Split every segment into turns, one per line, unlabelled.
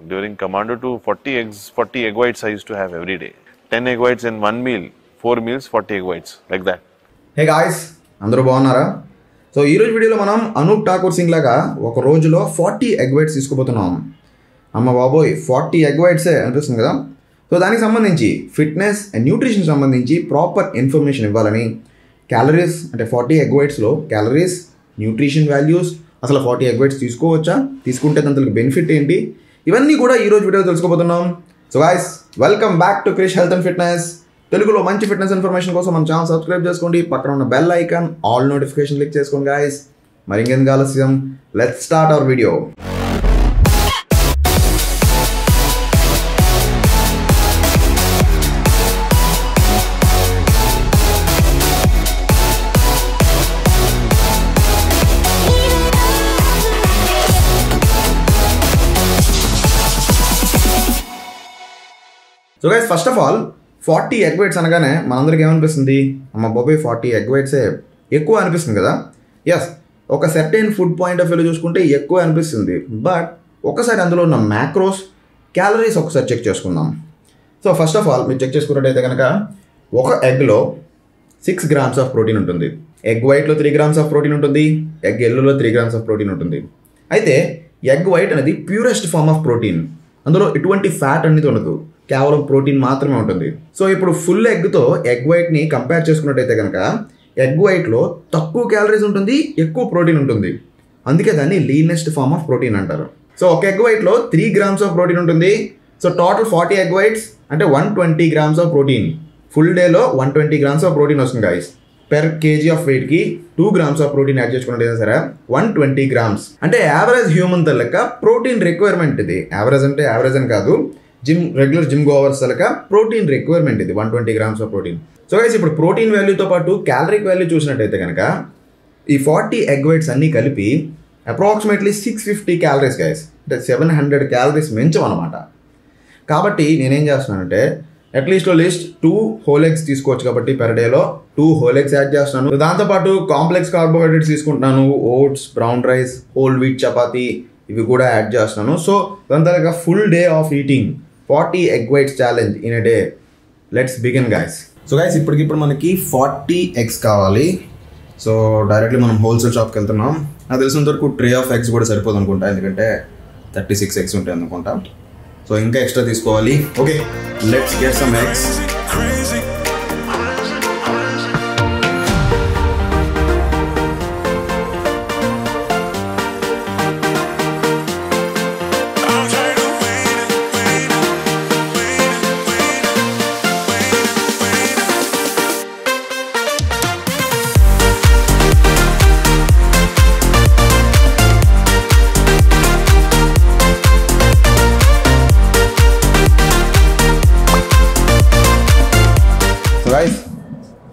During Commando 2, 40 egg whites I used to have every day. 10 egg whites in one meal, 4 meals, 40 egg whites, like that.
Hey guys, అందరూ బాగున్నారా? So ఈరోజు వీడియోలో మనం అనూప్ ఠాకూర్ సింగ్ లాగా ఒక రోజులో 40 ఎగ్ వైట్స్ తీసుకోబోతున్నాం. అమ్మ బాబోయ్, 40 ఎగ్ వైట్సే అనిపిస్తుంది కదా. సో దానికి సంబంధించి ఫిట్నెస్ అండ్ న్యూట్రిషన్ సంబంధించి ప్రాపర్ ఇన్ఫర్మేషన్ ఇవ్వాలని, క్యాలరీస్ అంటే 40 ఎగ్ వైట్స్లో క్యాలరీస్, న్యూట్రిషన్ వాల్యూస్, అసలు 40 ఎగ్ వైట్స్ తీసుకోవచ్చా, తీసుకుంటే దానికి బెనిఫిట్ ఏంటి, ఇవన్నీ కూడా ఈరోజు వీడియోలో తెలుసుకోబోతున్నాం. So guys, welcome back to Krish health and fitness. తెలుగులో మంచి ఫిట్నెస్ ఇన్ఫర్మేషన్ కోసం మన ఛానల్ సబ్స్క్రైబ్ చేసుకోండి, పక్కన ఉన్న bell icon all notification click చేసుకోండి గైస్. మరి ఇంకెందుకు ఆలస్యం, let's start our video. So guys, first of all 40 egg whites అనగానే మనందరికి ఏమనిపిస్తుంది, అమ్మ బాబాయ్ 40 ఎగ్ వైట్సే ఎక్కువ అనిపిస్తుంది కదా. ఎస్, ఒక సర్టెన్ ఫుడ్ పాయింట్ ఆఫ్ వ్యూలో చూసుకుంటే ఎక్కువ అనిపిస్తుంది. బట్ ఒకసారి అందులో ఉన్న మ్యాక్రోస్, క్యాలరీస్ ఒకసారి చెక్ చేసుకుందాం. సో ఫస్ట్ ఆఫ్ ఆల్ మీరు చెక్ చేసుకున్నట్టయితే కనుక ఒక ఎగ్లో 6 grams ఆఫ్ ప్రోటీన్ ఉంటుంది. ఎగ్ వైట్లో 3 grams ఆఫ్ ప్రోటీన్ ఉంటుంది. ఎగ్ ఎల్లోలో 3 grams ఆఫ్ ప్రోటీన్ ఉంటుంది. అయితే ఎగ్ వైట్ అనేది ప్యూరెస్ట్ ఫార్మ్ ఆఫ్ ప్రోటీన్. అందులో ఎటువంటి ఫ్యాట్ అనేది ఉండదు, కేవలం ప్రోటీన్ మాత్రమే ఉంటుంది. సో ఇప్పుడు ఫుల్ ఎగ్తో ఎగ్ వైట్ని కంపేర్ చేసుకున్నట్టయితే కనుక ఎగ్ వైట్లో తక్కువ క్యాలరీస్ ఉంటుంది, ఎక్కువ ప్రోటీన్ ఉంటుంది. అందుకే దాన్ని లీనెస్ట్ ఫార్మ్ ఆఫ్ ప్రోటీన్ అంటారు. సో ఒక ఎగ్ వైట్లో 3 grams ఆఫ్ ప్రోటీన్ ఉంటుంది. సో టోటల్ 40 ఎగ్ వైట్స్ అంటే 120 grams ఆఫ్ ప్రోటీన్. ఫుల్ డేలో 120 grams ఆఫ్ ప్రోటీన్ వస్తుంది గైస్. పెర్ కేజీ ఆఫ్ వెయిట్కి 2 grams ఆఫ్ ప్రోటీన్ యాడ్ చేసుకున్నట్టయితే సరే 120 grams అంటే యావరేజ్ హ్యూమన్ లెక్క ప్రోటీన్ రిక్వైర్మెంట్. ఇది యావరేజ్ అంటే యావరేజ్ అని కాదు, రెగ్యులర్ జిమ్ గోవర్స్ లెక్క ప్రోటీన్ రిక్వైర్మెంట్ ఇది 120 grams of protein. So guys, ఇప్పుడు ప్రోటీన్ వాల్యూతో పాటు క్యాలరిక్ వాల్యూ చూసినట్టయితే కనుక ఈ 40 ఎగ్ వైట్స్ అన్నీ కలిపి అప్రాక్సిమేట్లీ 650 క్యాలరీస్ గైస్, అంటే 700 క్యాలరీస్ మించం అనమాట. కాబట్టి నేనేం చేస్తున్నానంటే అట్లీస్ట్ లిస్ట్ 2 హోల్ ఎగ్స్ తీసుకోవచ్చు కాబట్టి పెర్ డేలో 2 హోల్ ఎగ్స్ యాడ్ చేస్తున్నాను. దాంతోపాటు కాంప్లెక్స్ కార్బోహైడ్రేట్స్ తీసుకుంటున్నాను, oats, brown rice, whole wheat chapati ఇవి కూడా యాడ్ చేస్తున్నాను. సో దాని తర్వాత full day of eating 40 egg whites challenge in a day. Let's begin guys. So guys, ఇప్పటికిప్పుడు మనకి 40 ఎగ్స్ కావాలి. సో డైరెక్ట్లీ మనం హోల్సేల్ షాప్కి వెళ్తున్నాం. నాకు తెలిసినంత వరకు ట్రే ఆఫ్ ఎగ్స్ కూడా సరిపోదు అనుకుంటా, ఎందుకంటే 36 ఎగ్స్ ఉంటాయి అనుకుంటా. సో ఇంకా ఎక్స్ట్రా తీసుకోవాలి. Okay, let's get some eggs.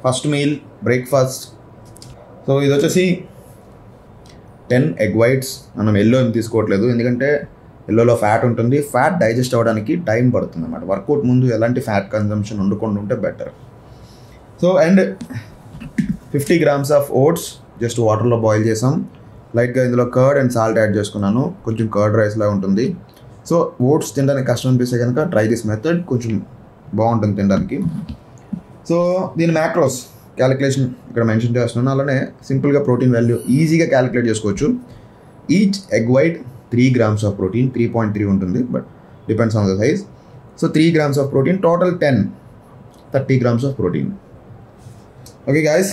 First meal breakfast. So ఇది వచ్చేసి 10 ఎగ్ వైట్స్. మనం ఎల్లో ఏం తీసుకోవట్లేదు, ఎందుకంటే ఎల్లోలో ఫ్యాట్ ఉంటుంది. ఫ్యాట్ డైజెస్ట్ అవ్వడానికి టైం పడుతుంది అన్నమాట. వర్కౌట్ ముందు ఎలాంటి ఫ్యాట్ కన్జంప్షన్ ఉండకుండా ఉంటే better. So and 50 grams of votes just వాటర్లో బాయిల్ చేసాం. లైట్గా ఇందులో కర్డ్ అండ్ సాల్ట్ యాడ్ చేసుకున్నాను. కొంచెం కర్డ్ రైస్లా ఉంటుంది. సో ఓట్స్ తినడానికి కష్టం అనిపిస్తే కనుక ట్రై దిస్ మెథడ్, కొంచెం బాగుంటుంది తినడానికి. సో దీని మ్యాక్రోస్ క్యాలిక్యులేషన్ ఇక్కడ మెన్షన్ చేస్తున్నాను. అలానే సింపుల్గా ప్రోటీన్ వాల్యూ ఈజీగా క్యాలిక్యులేట్ చేసుకోవచ్చు. Each egg white 3 grams of protein, 3.3 ఉంటుంది, but depends on the size. So 3 grams of protein, total 30 grams of protein. Okay guys,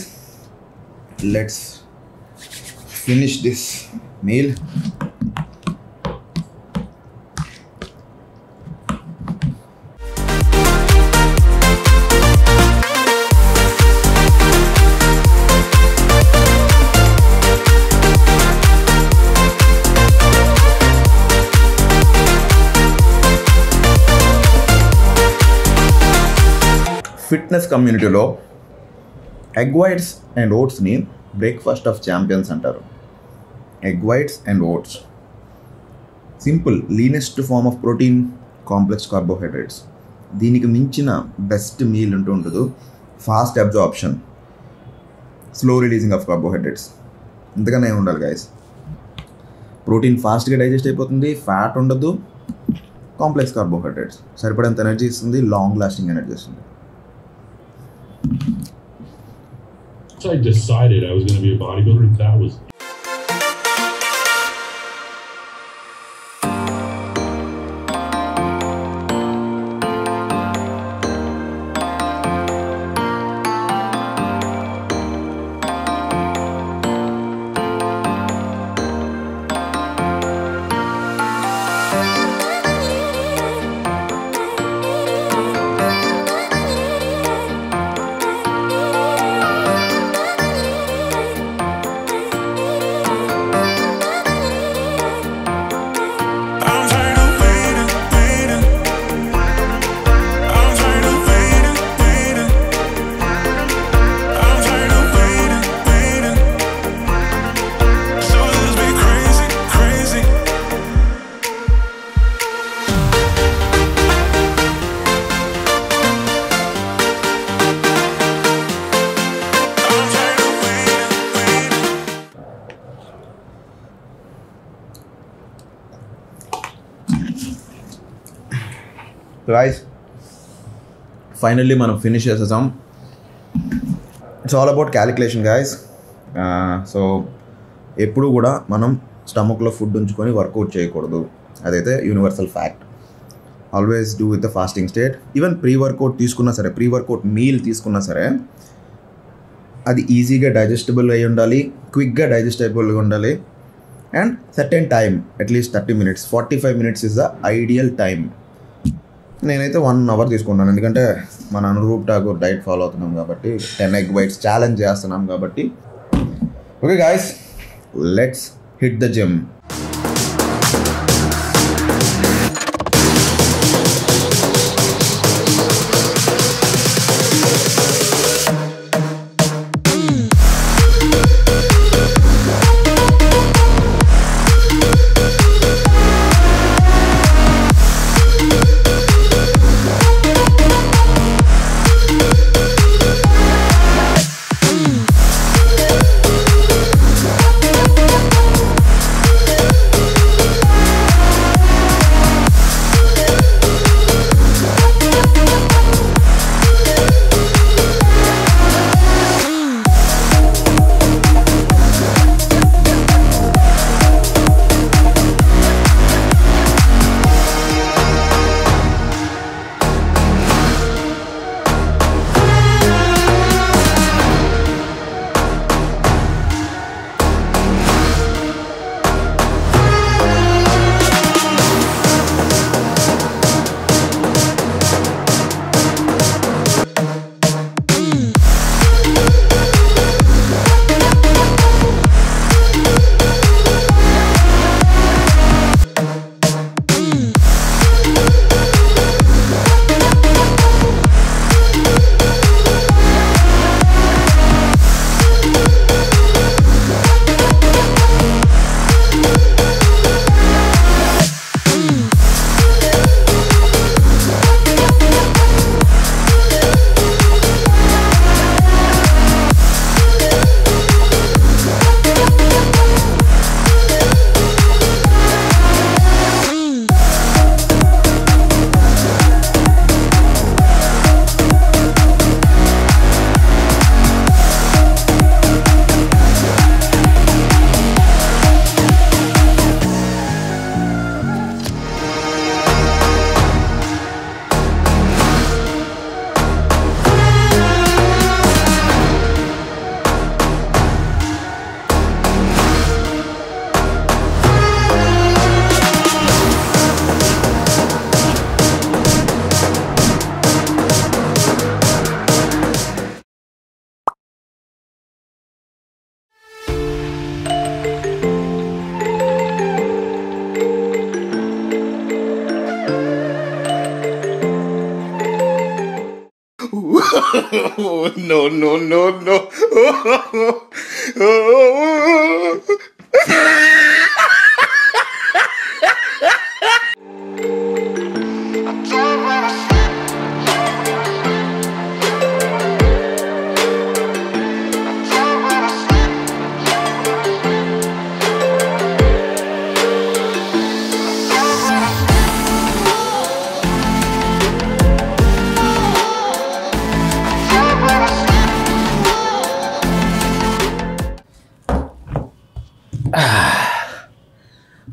let's finish this meal. Fitness కమ్యూనిటీలో egg whites and ఓట్స్ని breakfast of champions అంటారు. Egg whites and oats simple, leanest form of protein, complex carbohydrates. దీనికి మించిన best meal అంటూ ఉండదు. Fast absorption, slow releasing of carbohydrates, ఇంతకన్నా ఉండాలి guys. Protein ఫాస్ట్గా డైజెస్ట్ అయిపోతుంది, ఫ్యాట్ ఉండదు, కాంప్లెక్స్ కార్బోహైడ్రేట్స్ సరిపడంత ఎనర్జీ ఇస్తుంది, లాంగ్ లాస్టింగ్ ఎనర్జీ ఇస్తుంది.
I decided I was going to be a bodybuilder, that was
guys, finally మనం ఫినిష్ చేసేసాం. It's all about calculation guys. So ఎప్పుడు కూడా మనం స్టమక్లో ఫుడ్ ఉంచుకొని వర్కౌట్ చేయకూడదు, అదైతే universal fact. Always do with the fasting state. Even pre workout తీసుకున్నా సరే, ప్రీ వర్కౌట్ మీల్ తీసుకున్నా సరే, అది ఈజీగా డైజెస్టబుల్ అయి ఉండాలి, క్విక్గా డైజెస్టబుల్గా ఉండాలి, and certain time, at least 30 minutes, 45 minutes is the ideal time. నేనైతే 1 hour తీసుకున్నాను, ఎందుకంటే మన అనురూప్ ఠాకూర్ డైట్ ఫాలో అవుతున్నాం కాబట్టి, 10 egg whites ఛాలెంజ్ చేస్తున్నాం కాబట్టి. Okay guys, let's hit the gym. No, no, no, no.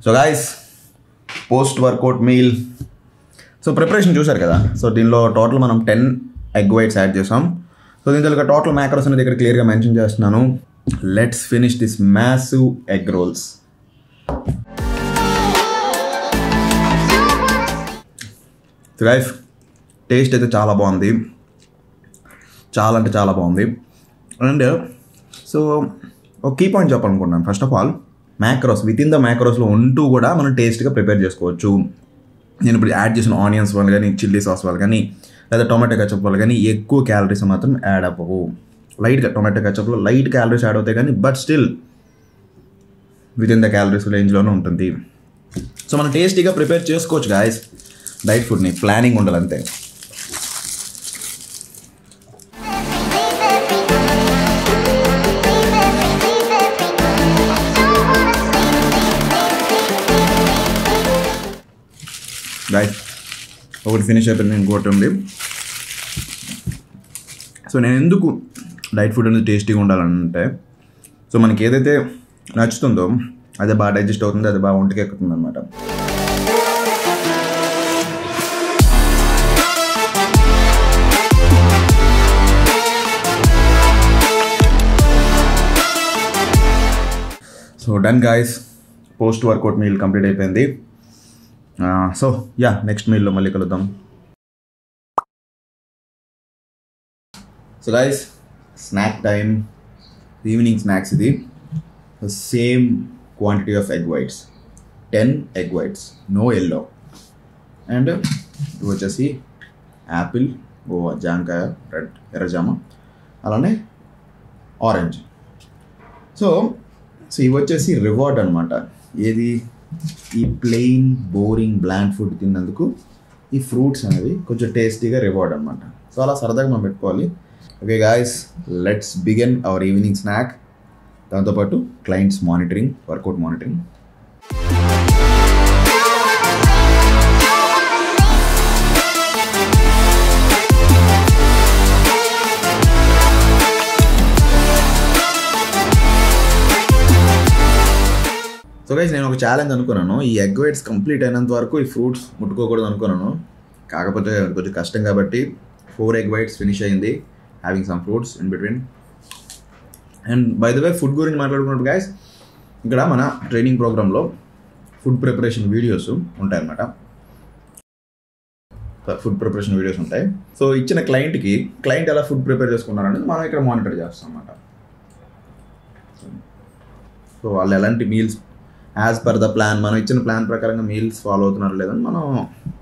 So guys post workout meal. So preparation చూసారు కదా. సో దీనిలో టోటల్ మనం 10 ఎగ్ వైట్స్ యాడ్ చేసాం. సో దీంట్లో టోటల్ మ్యాక్రోస్ అనేది ఇక్కడ క్లియర్గా మెన్షన్ చేస్తున్నాను. Let's finish this massive egg rolls. So guys taste అయితే చాలా బాగుంది, చాలా అంటే చాలా బాగుంది. అండ్ సో ఒక కీ పాయింట్ చెప్పాలనుకున్నాను. First of all macros, within the మ్యాక్రోస్లో ఉంటూ కూడా మనం టేస్ట్గా ప్రిపేర్ చేసుకోవచ్చు. నేను ఇప్పుడు యాడ్ చేసిన ఆనియన్స్ వల్ల కానీ, చిల్లీ సాస్ వల్ల కానీ, లేదా టొమాటో కచప్ వల్ల కానీ ఎక్కువ క్యాలరీస్ మాత్రం యాడ్ అవ్వవు. లైట్గా టొమాటో కచప్లో లైట్ క్యాలరీస్ యాడ్ అవుతాయి కానీ but still within the calories రేంజ్లోనే ఉంటుంది. సో మనం టేస్టీగా ప్రిపేర్ చేసుకోవచ్చు గాయస్. డైట్ ఫుడ్ని ప్లానింగ్ ఉండాలి అంతే. గాయస్ ఒకటి ఫినిష్ అయిపోయింది, ఇంకోటి ఉంది. సో నేను ఎందుకు డైట్ ఫుడ్ అనేది టేస్టీగా ఉండాలంటే, సో మనకి ఏదైతే నచ్చుతుందో అదే బాగా డైజెస్ట్ అవుతుంది, అది బాగా ఒంటికి ఎక్కుతుంది అనమాట. So done guys, post workout meal complete అయిపోయింది. సో యా, నెక్స్ట్ మీల్లో మళ్ళీ కలుద్దాం. So guys snack time, evening snacks. ఇది same quantity of egg whites, 10 egg whites, no yellow. And ఇది వచ్చేసి యాపిల్, గోవా, జాంకాయ, రెడ్ ఎర్రజామ, అలానే ఆరెంజ్. సో ఇవి వచ్చేసి రివార్డ్ అనమాట. ఏది, ఈ ప్లెయిన్ బోరింగ్ బ్లాండ్ ఫుడ్ తిన్నందుకు ఈ ఫ్రూట్స్ అనేవి కొంచెం టేస్టీగా రివార్డ్ అనమాట. సో అలా సరదాగా మనం పెట్టుకోవాలి. Okay guys, let's begin our evening snack. దాంతోపాటు clients monitoring, workout monitoring. So guys నేను ఒక ఛాలెంజ్ అనుకున్నాను. ఈ ఎగ్ వైట్స్ కంప్లీట్ అయినంత వరకు ఈ ఫ్రూట్స్ ముట్టుకోకూడదు అనుకున్నాను. కాకపోతే కొంచెం కష్టం కాబట్టి 4 ఎగ్ వైట్స్ ఫినిష్ అయింది, having some fruits in between. And by the way food గురించి మాట్లాడుకున్నప్పుడు గైస్, ఇక్కడ మన ట్రైనింగ్ ప్రోగ్రాంలో ఫుడ్ ప్రిపరేషన్ వీడియోస్ ఉంటాయన్నమాట. ఫుడ్ ప్రిపరేషన్ వీడియోస్ ఉంటాయి. సో ఇచ్చిన క్లయింట్ ఎలా ఫుడ్ ప్రిపేర్ చేసుకున్నారనేది మనం ఇక్కడ మానిటర్ చేస్తాం అన్నమాట. సో వాళ్ళు ఎలాంటి meals as per the plan, మనం ఇచ్చిన ప్లాన్ ప్రకారంగా మీల్స్ ఫాలో అవుతున్నారు లేదని మనం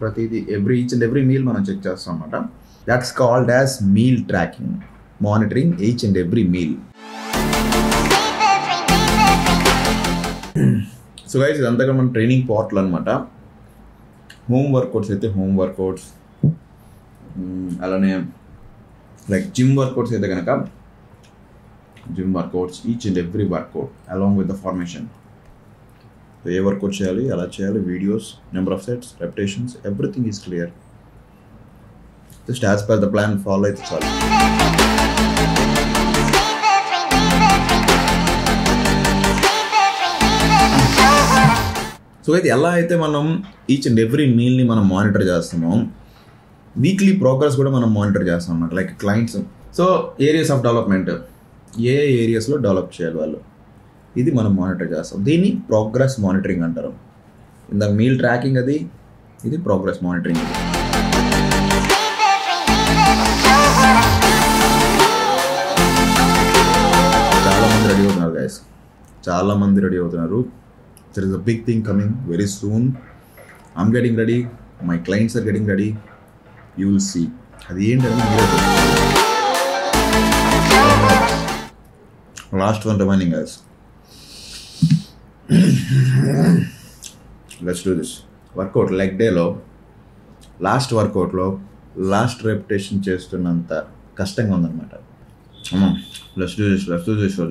ప్రతిదీ ఈచ్ అండ్ ఎవ్రీ మీల్ మనం చెక్ చేస్తాం అన్నమాట. That's called as meal tracking, monitoring each and every meal. So guys ఇదంతా మన ట్రైనింగ్ పోర్టల్ అనమాట. హోమ్ వర్కౌట్స్ అయితే హోమ్ వర్కౌట్స్, అలానే లైక్ జిమ్ వర్కౌట్స్ అయితే కనుక gym workouts, each and every workout along with the formation. ఏ workout చేయాలి, ఎలా చేయాలి, videos, number of sets, repetitions, everything is clear. Just as per the plan follow అయితే చాలు. సో అయితే ఎలా అయితే మనం ఈచ్ అండ్ ఎవ్రీ మీల్ని మనం మానిటర్ చేస్తున్నాం, వీక్లీ ప్రోగ్రెస్ కూడా మనం మానిటర్ చేస్తాం అన్నమాట. Like clients, so areas of development, ఏ ఏరియాస్లో డెవలప్ చేయాలి వాళ్ళు, ఇది మనం మానిటర్ చేస్తాం. దీన్ని ప్రోగ్రెస్ మానిటరింగ్ అంటారు. ఇందాక మీల్ ట్రాకింగ్ అది, ఇది ప్రోగ్రెస్ మానిటరింగ్. చాలామంది రెడీ అవుతున్నారు గైస్, చాలామంది రెడీ అవుతున్నారు. There is a big thing coming very soon. I'm getting ready. My clients are getting ready. You will see. అది ఏంటంటే last one remaining guys. Let's do this. Workout leg డేలో last వర్కౌట్లో last repetition చేస్తున్నంత కష్టంగా ఉందన్నమాట. Let's do this.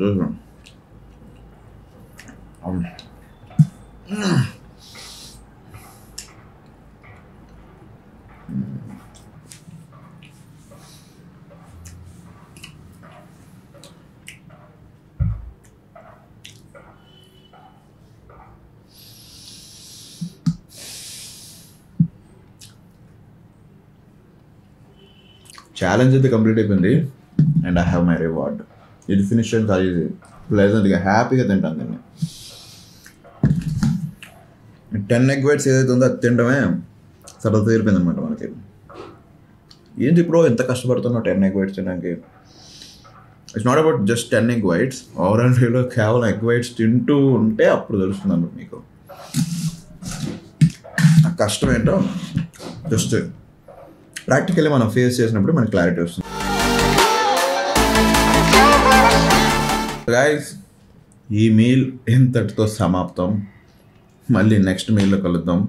Challenge అయితే complete అయిపోయింది and I have my reward. ఇది ఫినిష్ చేయడం చాలా ఈజీ, ప్లెజెంట్గా హ్యాపీగా తింటాను దీన్ని. 10 egg whites ఏదైతే ఉందో అది తినడమే సరదా తీరిపోయింది అనమాట మనకి. ఏంటి ఇప్పుడు ఎంత కష్టపడుతున్నావు 10 egg whites తినడానికి? It's not about just 10 egg whites. Overall డేలో కేవలం ఎగ్ వైట్స్ తింటూ ఉంటే అప్పుడు తెలుస్తుంది అన్నమాట మీకు ఆ కష్టం ఏంటో. జస్ట్ ప్రాక్టికల్లీ మనం ఫేస్ చేసినప్పుడు మనకి క్లారిటీ వస్తుంది. గైస్, ఈ మీల్ ఎంతటితో సమాప్తం. మళ్ళీ నెక్స్ట్ మీల్లో కలుద్దాం.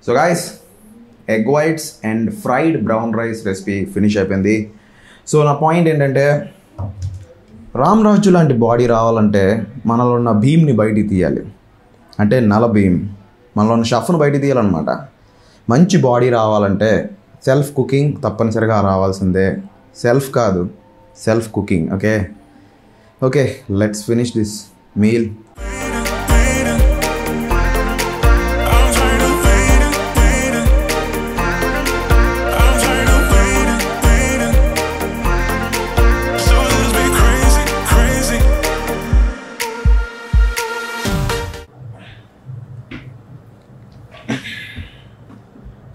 So guys, egg whites and fried brown rice recipe finish అయిపోయింది. సో నా పాయింట్ ఏంటంటే, రామ్ రాజు లాంటి బాడీ రావాలంటే మనలో ఉన్న భీమ్ని బయటికి తీయాలి. అంటే నల భీమ్, మనలో ఉన్న షఫ్ను బయటికి తీయాలన్నమాట. మంచి బాడీ రావాలంటే సెల్ఫ్ కుకింగ్ తప్పనిసరిగా రావాల్సిందే. సెల్ఫ్ కాదు, self cooking. Okay okay, let's finish this meal.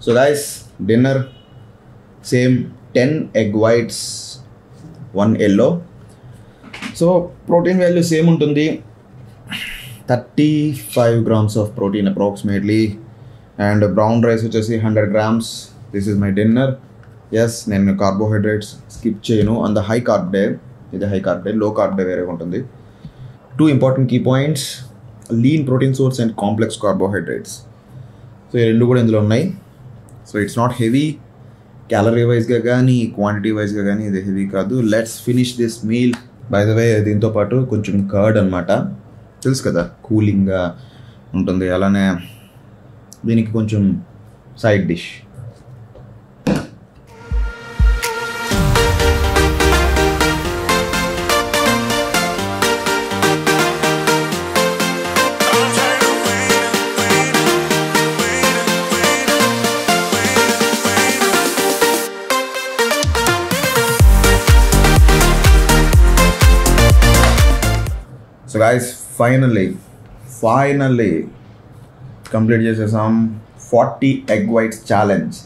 So guys, dinner same 10 egg whites, 1 yellow. So protein value same ఉంటుంది, 35 grams of protein approximately, and brown rice వచ్చేసి 100 grams. This is my dinner. Yes, నేను carbohydrates skip చేయను on the high carb day. ఇది high carb day, low carb day వేరే ఉంటుంది. 2 important key points: lean protein source and complex carbohydrates. So ఈ రెండు కూడా ఇందులో ఉన్నాయి. So it's not heavy calorie వైజ్గా కానీ క్వాంటిటీ వైజ్గా కానీ ఇది హెవీ కాదు. Let's finish this meal. By the way, దీంతో పాటు కొంచెం కర్డ్ అనమాట, తెలుసు కదా, కూలింగ్గా ఉంటుంది. అలానే దీనికి కొంచెం side dish. So guys, finally complete చేసేసాం. 40 egg whites challenge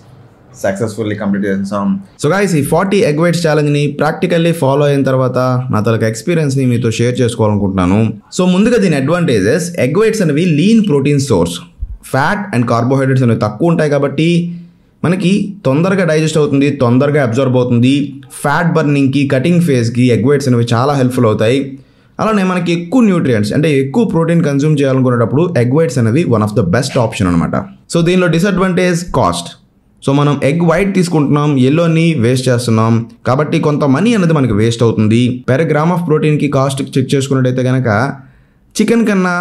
successfully complete చేసేసాం. సో గైస్, ఈ 40 egg whites ఛాలెంజ్ని ప్రాక్టికల్లీ ఫాలో అయిన తర్వాత నా తనకు ఎక్స్పీరియన్స్ని మీతో షేర్ చేసుకోవాలనుకుంటున్నాను. సో ముందుగా దీని అడ్వాంటేజెస్: ఎగ్ వైట్స్ అనేవి lean protein source, fat and carbohydrates అనేవి తక్కువ ఉంటాయి కాబట్టి మనకి తొందరగా డైజెస్ట్ అవుతుంది, తొందరగా అబ్జర్వ్ అవుతుంది. ఫ్యాట్ బర్నింగ్కి, కటింగ్ ఫేజ్కి ఎగ్ వైట్స్ అనేవి చాలా హెల్ప్ఫుల్ అవుతాయి. అలానే మనకి ఎక్కువ న్యూట్రియంట్స్ అంటే ఎక్కువ ప్రోటీన్ కన్జ్యూమ్ చేయాలనుకునేటప్పుడు ఎగ్ వైట్స్ అనేవి one of the best option అనమాట. సో దీనిలో డిసడ్వాంటేజ్ కాస్ట్. సో మనం ఎగ్ వైట్ తీసుకుంటున్నాం, ఎల్లోని వేస్ట్ చేస్తున్నాం కాబట్టి కొంత మనీ అనేది మనకి వేస్ట్ అవుతుంది. పెర్ గ్రామ్ ఆఫ్ ప్రోటీన్కి కాస్ట్ చెక్ చేసుకున్నట్టయితే కనుక చికెన్ కన్నా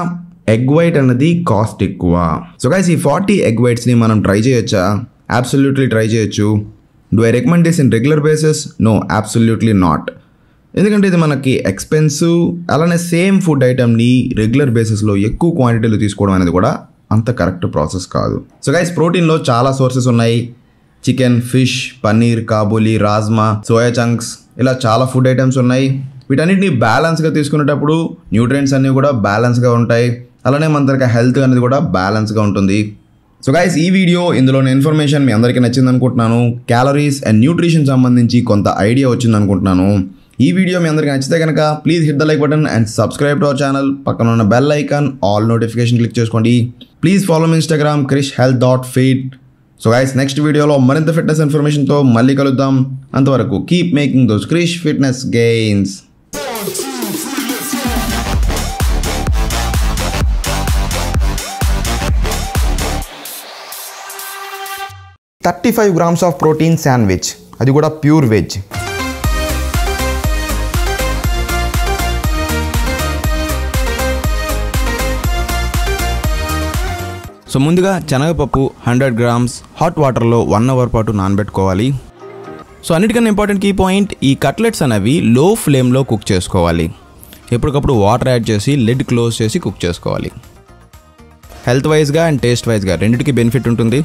ఎగ్ వైట్ అనేది కాస్ట్ ఎక్కువ. సో గైస్, ఈ 40 egg whitesని మనం ట్రై చేయొచ్చా? అబ్సల్యూట్లీ ట్రై చేయొచ్చు. Do I recommend this in regular basis? No, absolutely not. ఎందుకంటే ఇది మనకి ఎక్స్పెన్సివ్. అలానే సేమ్ ఫుడ్ ఐటమ్ని రెగ్యులర్ బేసిస్లో ఎక్కువ క్వాంటిటీలో తీసుకోవడం అనేది కూడా అంత కరెక్ట్ ప్రాసెస్ కాదు. సో గైస్, ప్రోటీన్లో చాలా సోర్సెస్ ఉన్నాయి. Chicken, fish, paneer, Kabuli, rajma, soya chunks, ఇలా చాలా ఫుడ్ ఐటమ్స్ ఉన్నాయి. వీటన్నిటిని బ్యాలెన్స్గా తీసుకునేటప్పుడు న్యూట్రియంట్స్ అన్నీ కూడా బ్యాలెన్స్గా ఉంటాయి. అలానే మన దగ్గర హెల్త్ అనేది కూడా బ్యాలెన్స్గా ఉంటుంది. సో గైస్, ఈ వీడియో ఇందులోని ఇన్ఫర్మేషన్ మీ అందరికీ నచ్చింది అనుకుంటున్నాను. క్యాలరీస్ అండ్ న్యూట్రిషన్ సంబంధించి కొంత ఐడియా వచ్చింది అనుకుంటున్నాను. ఈ వీడియో మీ అందరికీ నచ్చితే కనుక please hit the like button and subscribe to our channel. పక్కన ఉన్న bell icon all notification click చేసుకోండి. Please follow me Instagram krishhealth.fit. So guys, next వీడియోలో మరింత ఫిట్నెస్ ఇన్ఫర్మేషన్తో మళ్ళీ కలుద్దాం. అంతవరకు keep making those Krish fitness gains. 35 grams of protein sandwich, అది కూడా ప్యూర్ వెజ్. సో ముందుగా శనగపప్పు 100 grams హాట్ వాటర్లో 1 hour పాటు నానబెట్టుకోవాలి. సో అన్నిటికన్నా ఇంపార్టెంట్ కీ పాయింట్, ఈ కట్లెట్స్ అనేవి లో ఫ్లేమ్లో కుక్ చేసుకోవాలి. ఎప్పటికప్పుడు వాటర్ యాడ్ చేసి లిడ్ క్లోజ్ చేసి కుక్ చేసుకోవాలి. హెల్త్ వైజ్గా అండ్ టేస్ట్ వైజ్గా రెండింటికి బెనిఫిట్ ఉంటుంది.